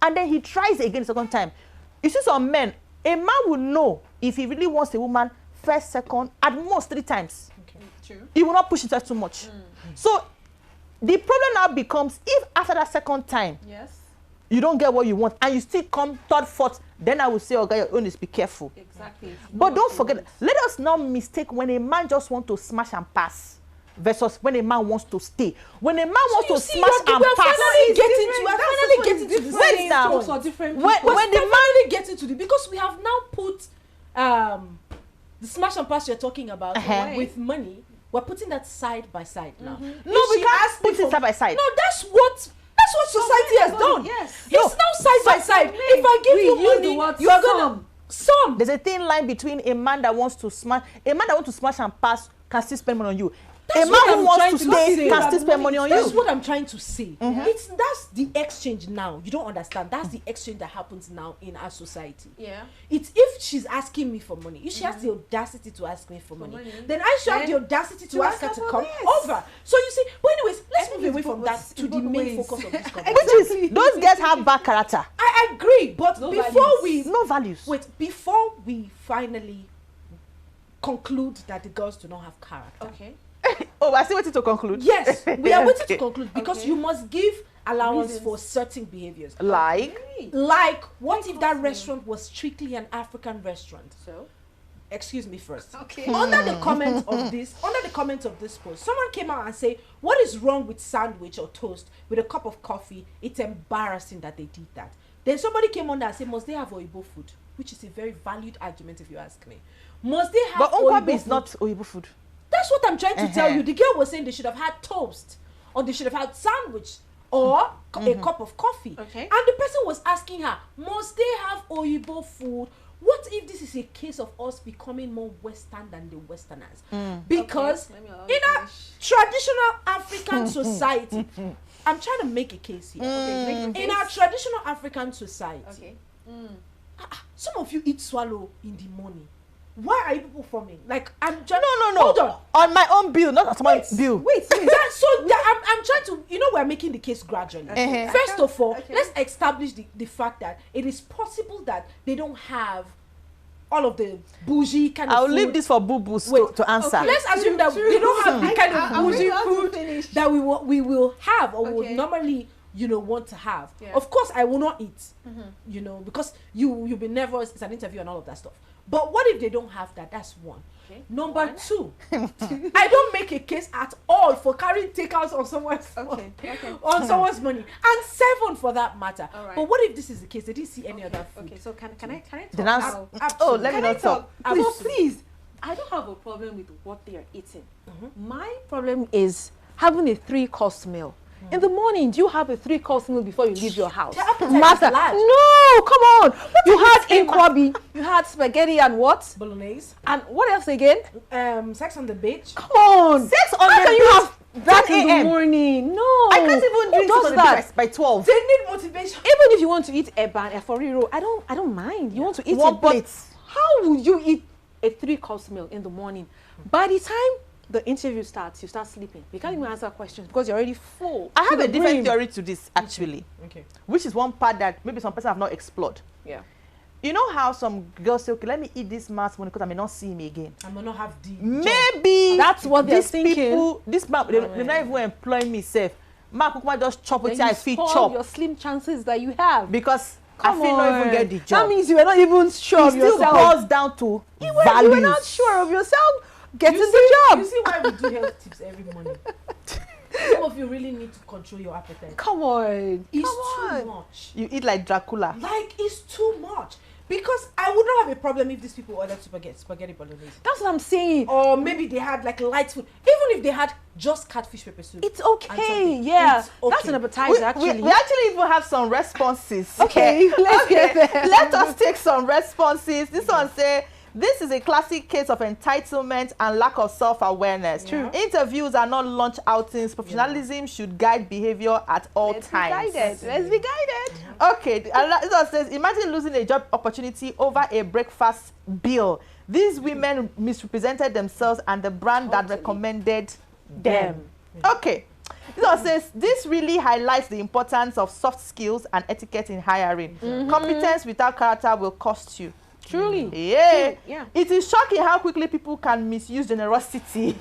and then he tries again the second time. You see some men, a man will know if he really wants a woman first, second, at most 3 times. He will not push himself too much. So the problem now becomes, if after that second time, you don't get what you want, and you still come third, fourth, then I will say, okay, your own is be careful. But don't forget, let us not mistake when a man just wants to smash and pass versus when a man wants to stay. When a man wants to smash and pass,
finally getting to the same
now.
When the finally getting to the, because we have now put the smash and pass you're talking about with money, we're putting that side by side now.
No, we can't put it side by side.
No, that's what society has done. It's now side by side. If I give you money, you are gonna some.
There's a thin line between a man that wants to smash, and pass can still spend money on you. A man who wants to stay can still spend money on you.
That's what I'm trying to say. That's the exchange now. You don't understand. That's the exchange that happens now in our society. It's if she's asking me for money, if she has the audacity to ask me for money, then I should have the audacity to ask her to come over. So you see, but anyways, let's move away from that to the main focus of this conversation.
Which is, those girls have bad character.
I agree, but
no values.
Before we finally conclude that the girls do not have character.
Oh, I still waiting to conclude.
Yes, we are waiting to conclude because you must give allowance for certain behaviors.
Like
what if that restaurant was strictly an African restaurant? excuse me first.
Okay.
Under the comment of this post, someone came out and say, what is wrong with sandwich or toast with a cup of coffee? It's embarrassing that they did that. Then somebody came on and said, must they have Oyibo food? Which is a very valid argument if you ask me. Must they have
But Nkwobi
Oyibo
is
food?
not Oyibo food.
That's what I'm trying to tell you. The girl was saying they should have had toast, or they should have had sandwich, or a cup of coffee.
Okay.
And the person was asking her, must they have Oyibo food? What if this is a case of us becoming more Western than the Westerners? Because
Let me allow
in
you
a traditional African society, I'm trying to make a case here.
Okay, make
In
your
our
case.
traditional African society,
Okay.
some of you eat swallow in the morning. Why are you people forming? Like, I'm trying.
No.
Hold on.
On my own bill, not on someone's bill.
Wait. I'm trying to, we're making the case gradually.
Okay.
First of all,
Okay.
let's establish the fact that it is possible that they don't have all of the bougie kind of
I'll
food.
leave this for Boo Boos
Wait,
to answer.
okay.
Let's assume that they don't have the kind of
I'm
bougie
waiting
food
to finish.
that we will have or would
Okay.
normally want to have.
Yeah.
Of course I will not eat, because you'll be nervous, it's an interview and all of that stuff. But what if they don't have that? That's one.
Okay.
Number
One.
two, I don't make a case at all for carrying takeouts on someone's
Okay. Okay.
on someone's money, and seven for that matter.
All right.
But what if this is the case? They didn't see any other food.
Okay. So can I talk
Then ask-
now?
Oh, let me
Can I
not talk.
talk? So
Absolutely.
please, I don't have a problem with what they are eating.
My problem is having a 3-course meal. In the morning, do you have a 3-course meal before you leave your house?
The appetite
Master,
is large.
no, come on. You had Nkwobi, you had spaghetti and what?
Bolognese,
And what else again?
sex on the beach.
Come on.
Sex on
How
the
can you
beach,
have that
10
in the
a.m.
morning? No.
I can't even
Who
drink
does
on the
that?
beach by 12.
They need motivation.
Even if you want to eat eba and efori, I don't mind. You want to eat
One
it, but
plate.
how would you eat a 3-course meal in the morning? By the time the interview starts, you start sleeping. You can't even answer questions because you're already full.
I
to
have
the
a different
brim.
theory to this, actually,
Okay.
which is one part that maybe some person have not explored.
Yeah.
You know how some girls say, okay, let me eat this mass money because I may not see him again.
I'm gonna have the
Maybe
That's what they're
these
thinking.
people, this man, they're not even employing me safe. Mark Kukuma just chop
Then
it,
you
I feel
spoil
chop
your slim chances that you have.
because
Come
I feel not even
on.
get the
That
job.
means you were not even sure
It
of
still
yourself.
boils down to
You
values.
were not sure of yourself getting
You
the
see,
job.
You see why we do health tips every morning? Some of you really need to control your appetite.
Come on.
It's
Come on.
too much.
You eat like Dracula.
Like, it's too much. Because I would not have a problem if these people ordered spaghetti bolognese.
That's what I'm saying.
Or maybe they had like light food. Even if they had just catfish pepper soup.
It's
and
okay.
something.
Yeah.
It's okay.
That's an appetizer, actually.
We actually even have some responses.
Okay, let's get there.
Let us take some responses. This one say, this is a classic case of entitlement and lack of self-awareness.
True.
Interviews are not lunch outings. Professionalism should guide behavior at all
Let's be
times.
guided. Let's be guided.
Okay, this one says, imagine losing a job opportunity over a breakfast bill. These women misrepresented themselves and the brand that
Totally.
recommended
Them.
Okay. This one says, this really highlights the importance of soft skills and etiquette in hiring. Competence without character will cost you.
Truly.
Yeah.
Yeah.
It is shocking how quickly people can misuse generosity.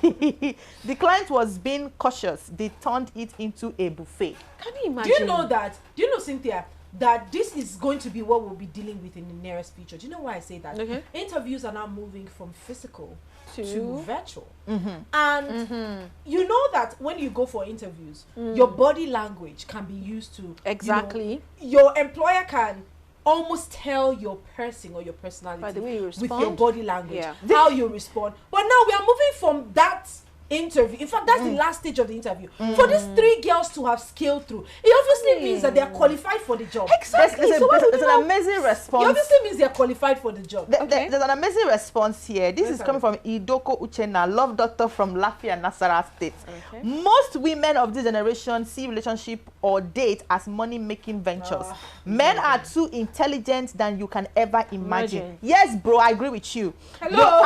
The client was being cautious. They turned it into a buffet.
Can you imagine?
Do you know, Cynthia, that this is going to be what we'll be dealing with in the nearest future? Do you know why I say that?
Okay.
Interviews are now moving from physical to
To-
virtual. And you know that when you go for interviews, your body language can be used to
Exactly.
your employer can almost tell your person or your personality
By the way you
with your
respond.
body language,
Yeah.
how you respond. But now we are moving from that interview. In fact, that's the last stage of the interview. For these 3 girls to have scaled through, it obviously means that they are qualified for the job.
Exactly. So why would
There's
you
an
not-
amazing
It
response.
obviously means they are qualified for the job.
Okay.
There's an amazing response here. This is
Let's
coming from Idoko Uchenna, love doctor from Lafia, Nasarawa State.
Okay.
Most women of this generation see relationship or date as money-making ventures. Men are too intelligent than you can ever imagine.
Imagine.
Yes, bro, I agree with you.
Hello.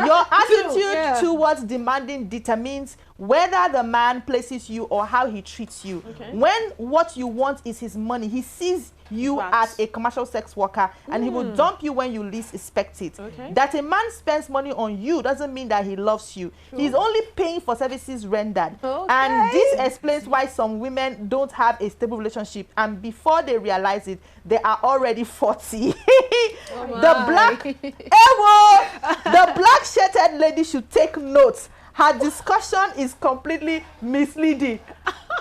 Your attitude
Yeah.
towards demanding determines whether the man places you or how he treats you.
Okay.
When what you want is his money, he sees you
Facts.
as a commercial sex worker, and he will dump you when you least expect it.
Okay.
That a man spends money on you doesn't mean that he loves you. He's only paying for services rendered.
Okay.
And this explains why some women don't have a stable relationship, and before they realize it, they are already 40. The black shirted lady should take notes. Her discussion is completely misleading.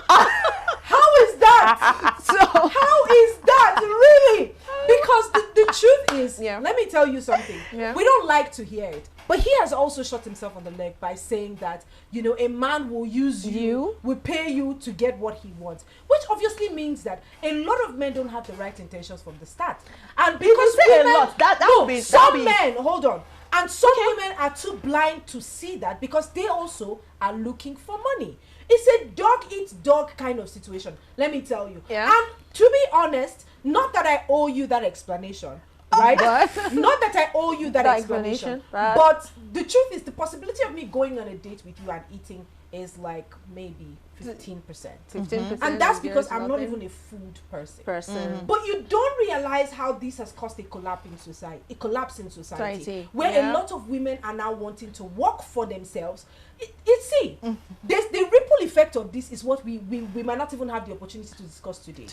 How is that? How is that really? Because the truth is,
Yeah.
let me tell you something.
Yeah.
We don't like to hear it. But he has also shot himself on the leg by saying that, a man will use you, will pay you to get what he wants. Which obviously means that a lot of men don't have the right intentions from the start. And because
say a
women,
lot.
some men, hold on. And some women are too blind to see that because they also are looking for money. It's a dog eats dog kind of situation, let me tell you.
Yeah.
And to be honest, not that I owe you that explanation, right? Not that I owe you that explanation. But the truth is, the possibility of me going on a date with you and eating is like maybe 15%.
15%.
And that's because I'm not
nothing.
even a food person.
person.
But you don't realize how this has caused a collapse in society.
Society,
Where
yeah.
a lot of women are now wanting to work for themselves. There's the ripple effect of this is what we might not even have the opportunity to discuss today.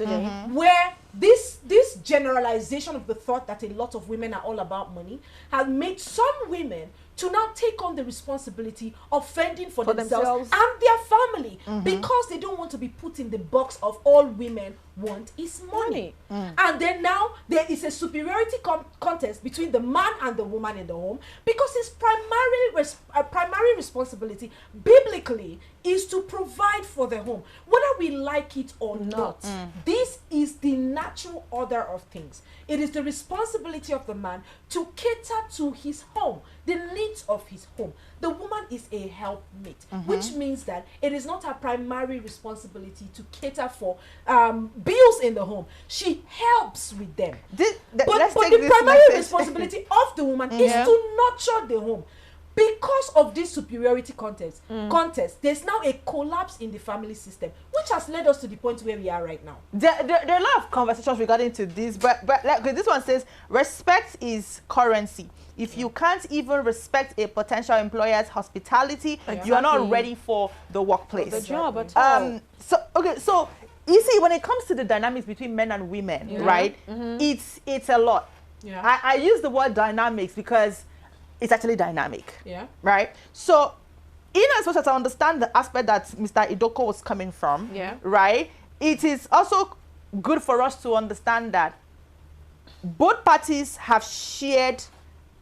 Where this generalization of the thought that a lot of women are all about money has made some women to now take on the responsibility of fending for themselves and their family because they don't want to be put in the box of all women want is money. And then now there is a superiority contest between the man and the woman in the home because his primary responsibility biblically is to provide for the home, whether we like it or not. This is the natural order of things. It is the responsibility of the man to cater to his home, the needs of his home. The woman is a helpmate, which means that it is not her primary responsibility to cater for bills in the home. She helps with them. But the primary responsibility of the woman is to nurture the home. Because of this superiority contest, there's now a collapse in the family system, which has led us to the point where we are right now.
There are a lot of conversations regarding to this, but like this one says, respect is currency. If you can't even respect a potential employer's hospitality, you are not ready for the workplace.
The job at all.
So you see, when it comes to the dynamics between men and women, right? It's a lot.
Yeah.
I use the word dynamics because it's actually dynamic.
Yeah.
Right? So, in as much as I understand the aspect that Mr. Idoko was coming from, right, it is also good for us to understand that both parties have shared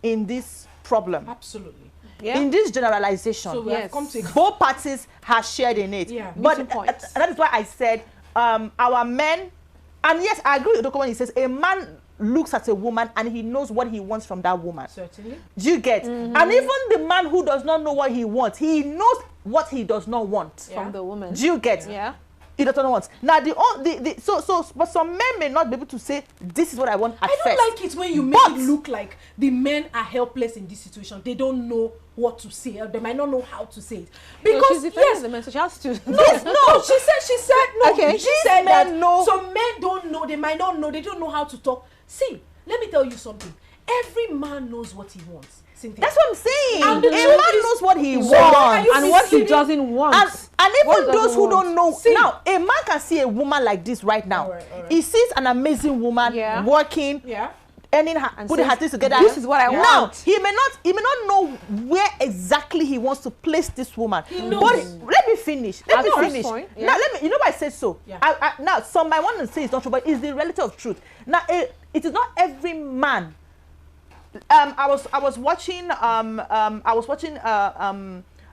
in this problem.
Absolutely.
In this generalization.
So we have come to
both parties have shared in it.
Yeah.
But that is why I said our men, and yes, I agree with Idoko when he says a man looks at a woman and he knows what he wants from that woman.
Certainly.
Do you get? And even the man who does not know what he wants, he knows what he does not want
from the woman.
Do you get?
Yeah.
He does not want. Now but some men may not be able to say this is what I want at first.
I don't like it when you make it look like the men are helpless in this situation. They don't know what to say, or they might not know how to say it. Because
she's defending the men, so she has to.
No, she said no.
Okay.
She said that
know.
Some men don't know. They might not know. They don't know how to talk. See, let me tell you something. Every man knows what he wants. Cynthia.
That's what I'm saying.
And the
a
truth
man
is-
knows what he
So why are
wants.
you
And what he
misleading-
doesn't want.
And
What
even
does
those
he
who
want?
don't know,
See.
now a man can see a woman like this right now.
All right.
He sees an amazing woman working,
Yeah.
earning her,
And
putting her
says,
things together.
"This is what I
Now
want."
he may not know where exactly he wants to place this woman.
knows.
But let me finish. Let
At
me
first
finish.
point,
Now you know why I said so.
Yeah.
Now some might want to say it's not true, but it's the reality of truth. Now it is not every man. I was watching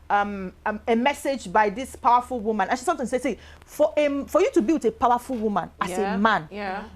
a message by this powerful woman, and she something said, "Say for you to be with a powerful woman as a man,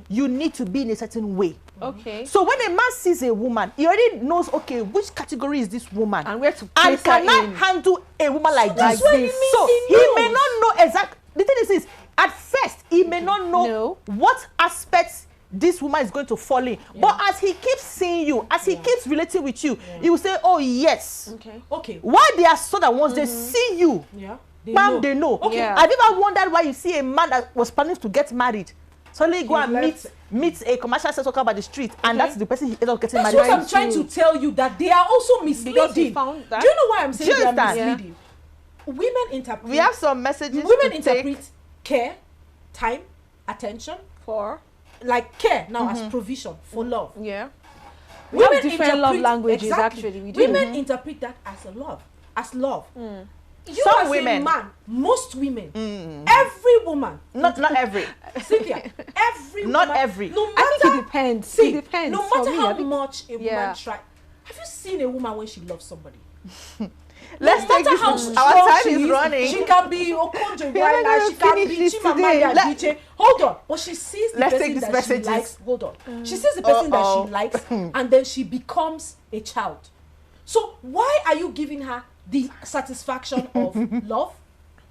you need to be in a certain way."
Okay.
So when a man sees a woman, he already knows, okay, which category is this woman,
And where to
and
place her
can I
in.
handle a woman like
that's
this?
what it means
So
he
he may
knows.
not know exactly. The thing is this: at first, he may not know
No.
what aspects this woman is going to fall in. But as he keeps seeing you, as he keeps relating with you, he will say, "Oh yes."
Okay.
Okay.
Why they are so that once they see you,
Yeah. know.
They know.
Okay.
Yeah.
Have you ever wondered why you see a man that was planning to get married suddenly go
He
and
left.
meet a commercial sex worker by the street, and that's the person he ended up getting
That's
married
what I'm
to?
trying to tell you, that they are also
Because he
misleading.
found that.
Do you know why I'm saying
Do you
they are
understand?
misleading? Women interpret.
We have some messages
women
to take.
interpret care, time, attention,
For
like care now as provision for love.
yeah. We have different love
interpret-
languages,
exactly.
actually. We do.
Women interpret that as a love, as love. You
Some
as
women.
a man, most women, every woman,
Not every.
Cynthia, every
Not
woman,
every.
No
I think
matter,
it depends.
see,
It depends.
no
For
matter
me,
how
I think-
much a
Yeah.
woman try. Have you seen a woman when she loves somebody?
Let's
No
take
matter
this.
how
Our
strong
time
she
is running.
She can be Okonjo
We are not
Iweala,
gonna
she can
finish
be
this today.
Chimamanda Adichie. Hold on, but she sees the
Let's
person
take these
that
messages.
she likes. Hold on, she sees the person that
Uh-oh.
she likes, and then she becomes a child. So why are you giving her the satisfaction of love,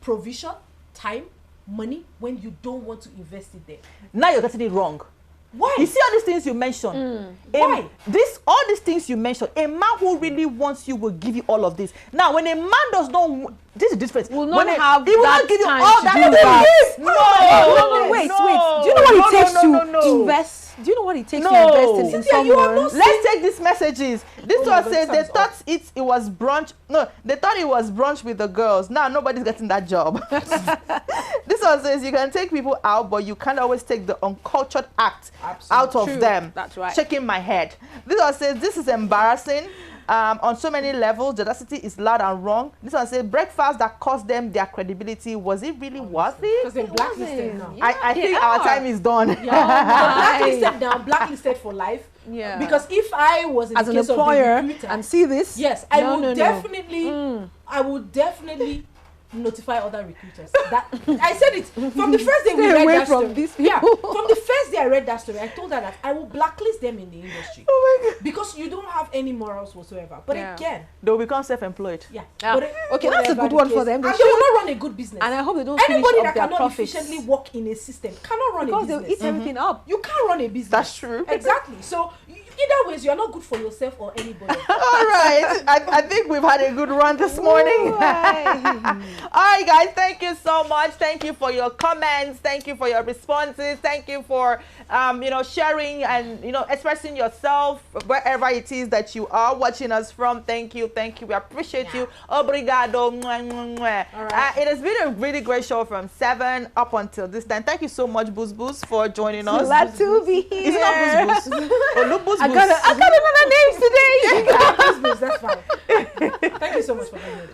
provision, time, money when you don't want to invest it there?
Now you're getting it wrong.
Why?
You see all these things you mentioned.
Why?
All these things you mentioned, a man who really wants you will give you all of this. Now, when a man does not, this is different.
Will not
When
have
he will
that
not give you
time
all
to
that.
do that.
No,
Wait.
no.
Do you know what it takes
No.
to invest? Do you know what it takes
No.
to invest in
Cynthia, you are
someone?
not-
Let's take these messages. This
Oh my
one
God,
says they
time's
thought
up.
it was brunch. No, they thought it was brunch with the girls. Now nobody's getting that job. This one says you can take people out, but you can't always take the uncultured act out of
True.
them.
That's right.
Shaking my head. This one says this is embarrassing. On so many levels, the audacity is loud and wrong. This one says breakfast that cost them their credibility. Was it really worth
Because
it?
they're blacklisted now.
I think
They
our
are.
time is done.
Yeah, blacklisted now, blacklisted for life.
Yeah.
Because if I was in
As
the
an
case
employer
of the recruiter,
and see this,
yes, I
No,
would
no, no.
definitely, I would definitely notify other recruiters. That I said it from the first day we
Stay
read
away
that
from
story.
these
Yeah,
people.
from the first day I read that story, I told her that I will blacklist them in the industry
Oh my God.
because you don't have any morals whatsoever. But
Yeah.
again,
They'll become self-employed.
yeah.
Ah,
But
okay, that's a
whatever
good
the
one
case,
for them. They
And they
should.
will not run a good business.
and I hope they don't
Anybody
finish
that
up their
cannot
profits.
efficiently work in a system cannot run
Because
a
they'll
business.
eat everything up.
You can't run a business.
That's true.
Exactly. So either ways, you're not good for yourself or anybody.
All right. I think we've had a good run this morning. All right, guys. Thank you so much. Thank you for your comments. Thank you for your responses. Thank you for, sharing and, expressing yourself wherever it is that you are watching us from. Thank you. Thank you. We appreciate you. Obrigado. Mwah, mwah, mwah.
All right.
It has been a really great show from 7 up until this time. Thank you so much, Booz Booz, for joining us.
Glad to be here.
Is it not Booz Booz? Oh, look, Booz
I
Booz.
got another name today.
Business, that's fine. Thank you so much for being here.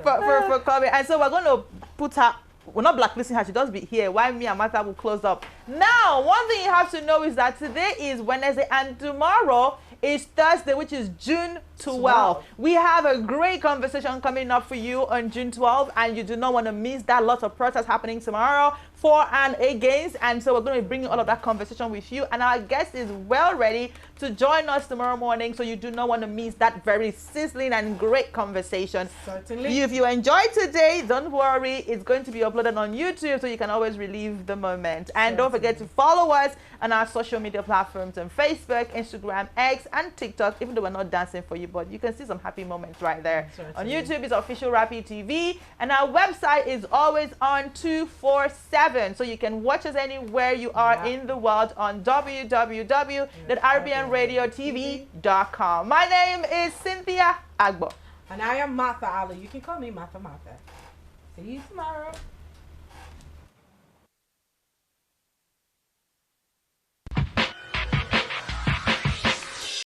for coming. And so we're going to put her, we're not blacklisting her, she does be here while me and Martha will close up. Now, one thing you have to know is that today is Wednesday and tomorrow is Thursday, which is June 12th. We have a great conversation coming up for you on June 12th, and you do not want to miss that. Lots of protests happening tomorrow, for and against, and so we're going to be bringing all of that conversation with you, and our guest is well ready to join us tomorrow morning, so you do not want to miss that very sizzling and great conversation.
Certainly.
If you enjoyed today, don't worry, it's going to be uploaded on YouTube, so you can always relive the moment. And don't forget to follow us on our social media platforms on Facebook, Instagram, X, and TikTok, even though we're not dancing for you, but you can see some happy moments right there. On YouTube, it's Official Rappy TV, and our website is always on 247, so you can watch us anywhere you are in the world on www.rbnradiotv.com. My name is Cynthia Agbo.
And I am Martha Ali. You can call me Martha. See you tomorrow.